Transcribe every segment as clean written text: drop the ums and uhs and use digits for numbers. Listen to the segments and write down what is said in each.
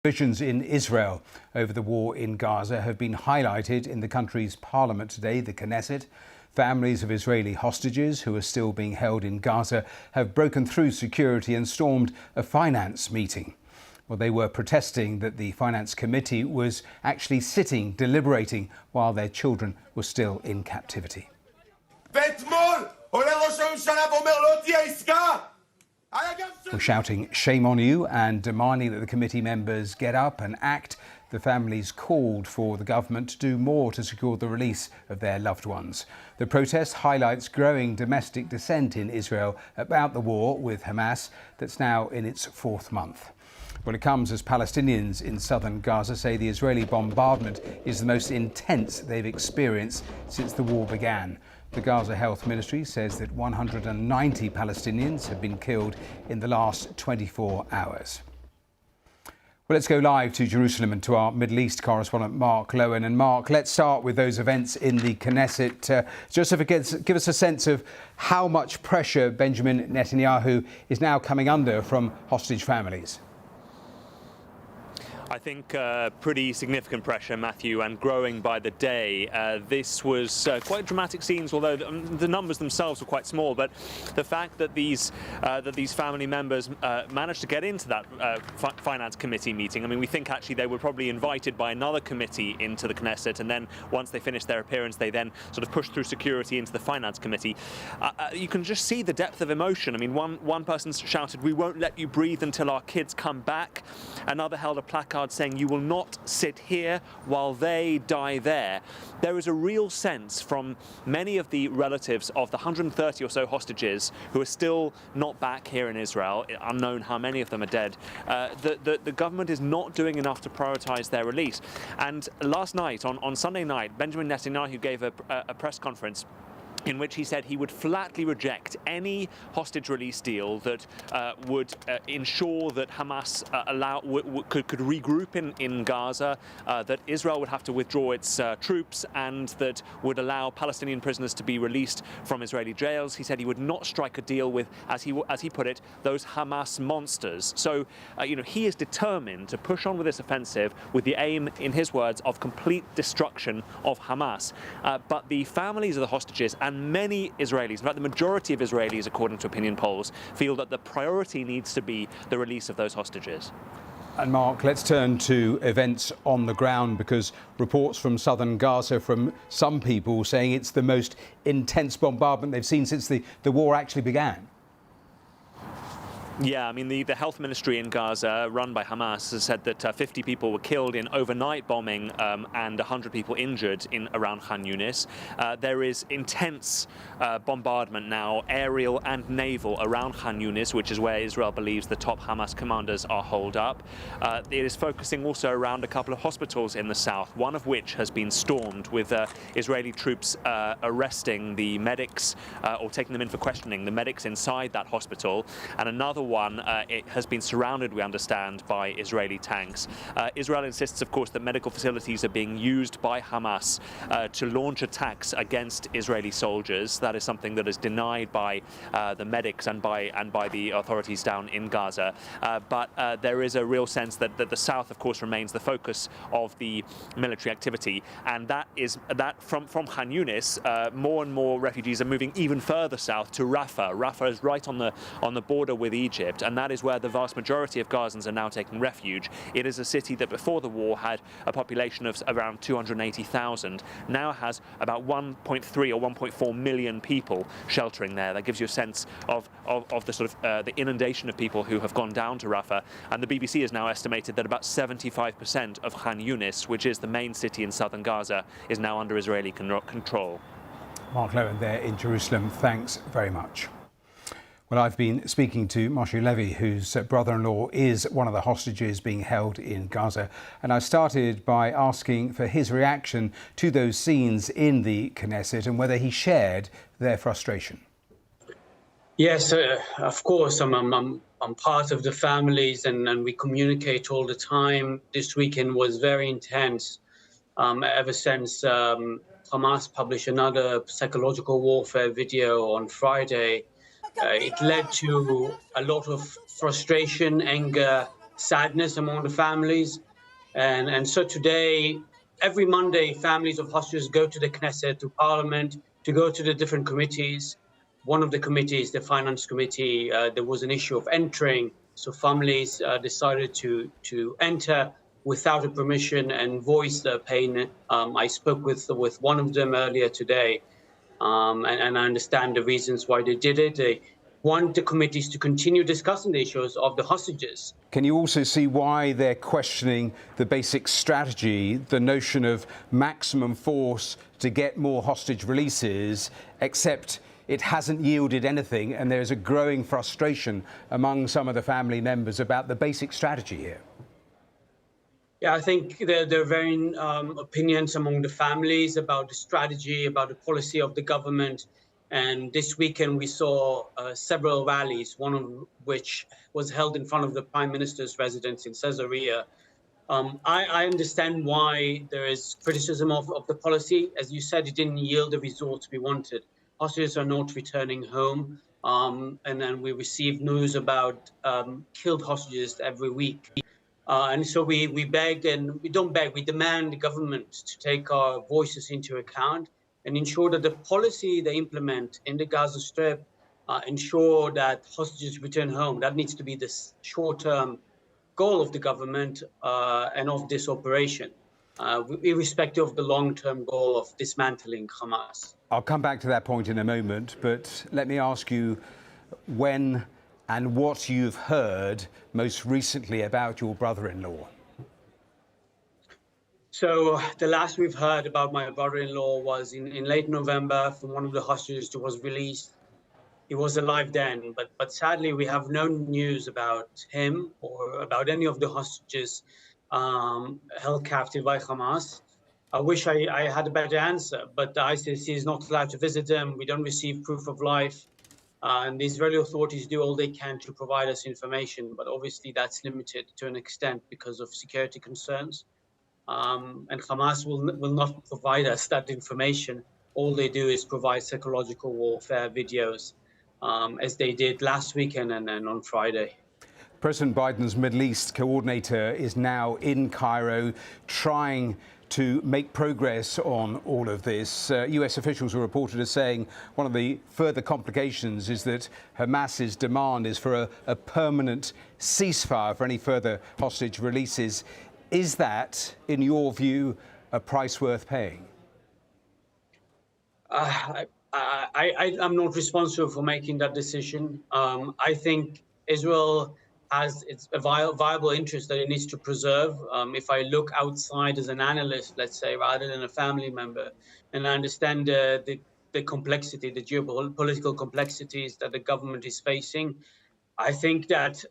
Divisions in Israel over the war in Gaza have been highlighted in the country's parliament today, the Knesset. Families of Israeli hostages who are still being held in Gaza have broken through security and stormed a finance meeting. Well, they were protesting that the finance committee was actually sitting, deliberating, while their children were still in captivity. Were shouting shame on you and demanding that the committee members get up and act. The families called for the government to do more to secure the release of their loved ones. The protest highlights growing domestic dissent in Israel about the war with Hamas that's now in its fourth month. Well, it comes as Palestinians in southern Gaza say the Israeli bombardment is the most intense they've experienced since the war began. The Gaza Health Ministry says that 190 Palestinians have been killed in the last 24 hours. Well, let's go live to Jerusalem and to our Middle East correspondent, Mark Lowen. And Mark, let's start with those events in the Knesset. Just give us a sense of how much pressure Benjamin Netanyahu is now coming under from hostage families. I think pretty significant pressure, Matthew, and growing by the day. This was quite dramatic scenes, although the numbers themselves were quite small. But the fact that these family members managed to get into that finance committee meeting, I mean, we think actually they were probably invited by another committee into the Knesset, and then once they finished their appearance, they then sort of pushed through security into the finance committee. You can just see the depth of emotion. I mean, one person shouted, "We won't let you breathe until our kids come back." Another held a placard saying, "You will not sit here while they die there." There is a real sense from many of the relatives of the 130 or so hostages who are still not back here in Israel, unknown how many of them are dead, that the government is not doing enough to prioritise their release. And last night, on Sunday night, Benjamin Netanyahu gave a press conference in which he said he would flatly reject any hostage release deal that would ensure that Hamas could regroup in Gaza, that Israel would have to withdraw its troops, and that would allow Palestinian prisoners to be released from Israeli jails. He said he would not strike a deal with, as he put it, those Hamas monsters. So, he is determined to push on with this offensive with the aim, in his words, of complete destruction of Hamas. But the families of the hostages and many Israelis, in fact the majority of Israelis according to opinion polls, feel that the priority needs to be the release of those hostages. And Mark, let's turn to events on the ground, because reports from southern Gaza from some people saying it's the most intense bombardment they've seen since the war actually began. Yeah, I mean, the health ministry in Gaza, run by Hamas, has said that 50 people were killed in overnight bombing and 100 people injured around Khan Yunis. There is intense bombardment now, aerial and naval, around Khan Yunis, which is where Israel believes the top Hamas commanders are holed up. It is focusing also around a couple of hospitals in the south, one of which has been stormed, with Israeli troops arresting the medics or taking them in for questioning, the medics inside that hospital, and another one, it has been surrounded, we understand, by Israeli tanks. Israel insists, of course, that medical facilities are being used by Hamas to launch attacks against Israeli soldiers. That is something that is denied by the medics and by the authorities down in Gaza. But there is a real sense that the south, of course, remains the focus of the military activity, and that from Khan Yunis, more and more refugees are moving even further south to Rafah. Rafah is right on the border with Egypt, and that is where the vast majority of Gazans are now taking refuge. It is a city that before the war had a population of around 280,000, now has about 1.3 or 1.4 million people sheltering there. That gives you a sense of the sort of the inundation of people who have gone down to Rafah. And the BBC has now estimated that about 75% of Khan Yunis, which is the main city in southern Gaza, is now under Israeli control. Mark Lowen there in Jerusalem. Thanks very much. Well, I've been speaking to Moshe Levy, whose brother-in-law is one of the hostages being held in Gaza. And I started by asking for his reaction to those scenes in the Knesset and whether he shared their frustration. Yes, of course. I'm part of the families, and we communicate all the time. This weekend was very intense. Ever since Hamas published another psychological warfare video on Friday, it led to a lot of frustration, anger, sadness among the families. And so today, every Monday, families of hostages go to the Knesset, to Parliament, to go to the different committees. One of the committees, the Finance Committee, there was an issue of entering. So families decided to enter without a permission and voice their pain. I spoke with one of them earlier today, and I understand the reasons why they did it. They want the committees to continue discussing the issues of the hostages. Can you also see why they're questioning the basic strategy, the notion of maximum force to get more hostage releases, except it hasn't yielded anything, and there's a growing frustration among some of the family members about the basic strategy here? Yeah, I think there are varying opinions among the families about the strategy, about the policy of the government. And this weekend we saw several rallies, one of which was held in front of the Prime Minister's residence in Caesarea. I understand why there is criticism of the policy. As you said, it didn't yield the results we wanted. Hostages are not returning home. And then we receive news about killed hostages every week. And so we beg, and we don't beg, we demand the government to take our voices into account and ensure that the policy they implement in the Gaza Strip ensure that hostages return home. That needs to be the short-term goal of the government and of this operation, irrespective of the long-term goal of dismantling Hamas. I'll come back to that point in a moment, but let me ask you when and what you've heard most recently about your brother-in-law. So the last we've heard about my brother-in-law was in late November from one of the hostages who was released. He was alive then, but sadly we have no news about him or about any of the hostages held captive by Hamas. I wish I had a better answer, but the ICC is not allowed to visit them. We don't receive proof of life. And the Israeli authorities do all they can to provide us information, but obviously that's limited to an extent because of security concerns. And Hamas will not provide us that information. All they do is provide psychological warfare videos, as they did last weekend and then on Friday. President Biden's Middle East coordinator is now in Cairo trying to make progress on all of this. US officials were reported as saying one of the further complications is that Hamas's demand is for a permanent ceasefire for any further hostage releases. Is that, in your view, a price worth paying? I'm not responsible for making that decision. I think Israel has a viable interest that it needs to preserve. If I look outside as an analyst, let's say, rather than a family member, and I understand the complexity, the geopolitical complexities that the government is facing, I think that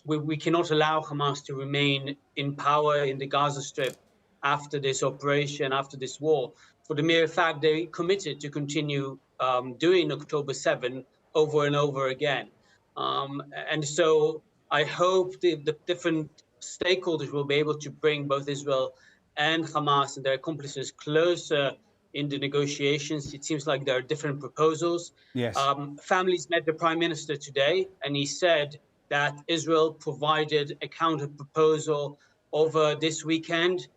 we cannot allow Hamas to remain in power in the Gaza Strip after this operation, after this war, for the mere fact they committed to continue doing October 7 over and over again. And so I hope the different stakeholders will be able to bring both Israel and Hamas and their accomplices closer in the negotiations. It seems like there are different proposals. Yes. Families met the Prime Minister today, and he said that Israel provided a counter proposal over this weekend.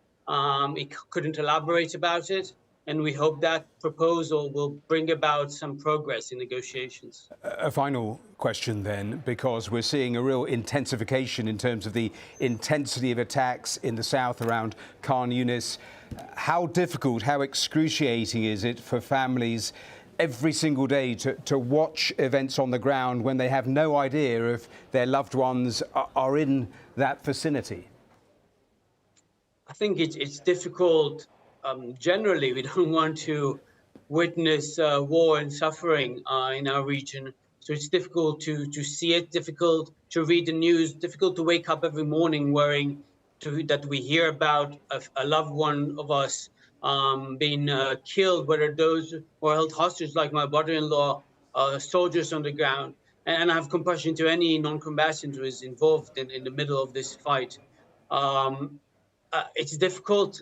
He couldn't elaborate about it, and we hope that proposal will bring about some progress in negotiations. A final question then, because we're seeing a real intensification in terms of the intensity of attacks in the south around Khan Yunis. How difficult, how excruciating is it for families every single day to watch events on the ground when they have no idea if their loved ones are in that vicinity? I think it's difficult. Generally, we don't want to witness war and suffering in our region. So it's difficult to see it, difficult to read the news, difficult to wake up every morning worrying that we hear about a loved one of us being killed, whether those who are held hostage, like my brother-in-law, soldiers on the ground. And I have compassion to any non-combatant who is involved in the middle of this fight. It's difficult,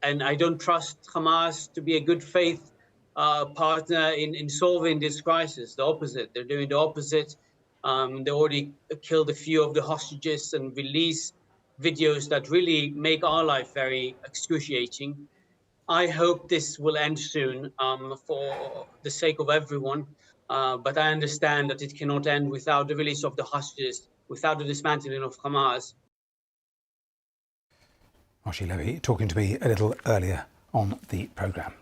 and I don't trust Hamas to be a good faith partner in solving this crisis. The opposite. They're doing the opposite. They already killed a few of the hostages and released videos that really make our life very excruciating. I hope this will end soon for the sake of everyone. But I understand that it cannot end without the release of the hostages, without the dismantling of Hamas. Archie Levy talking to me a little earlier on the programme.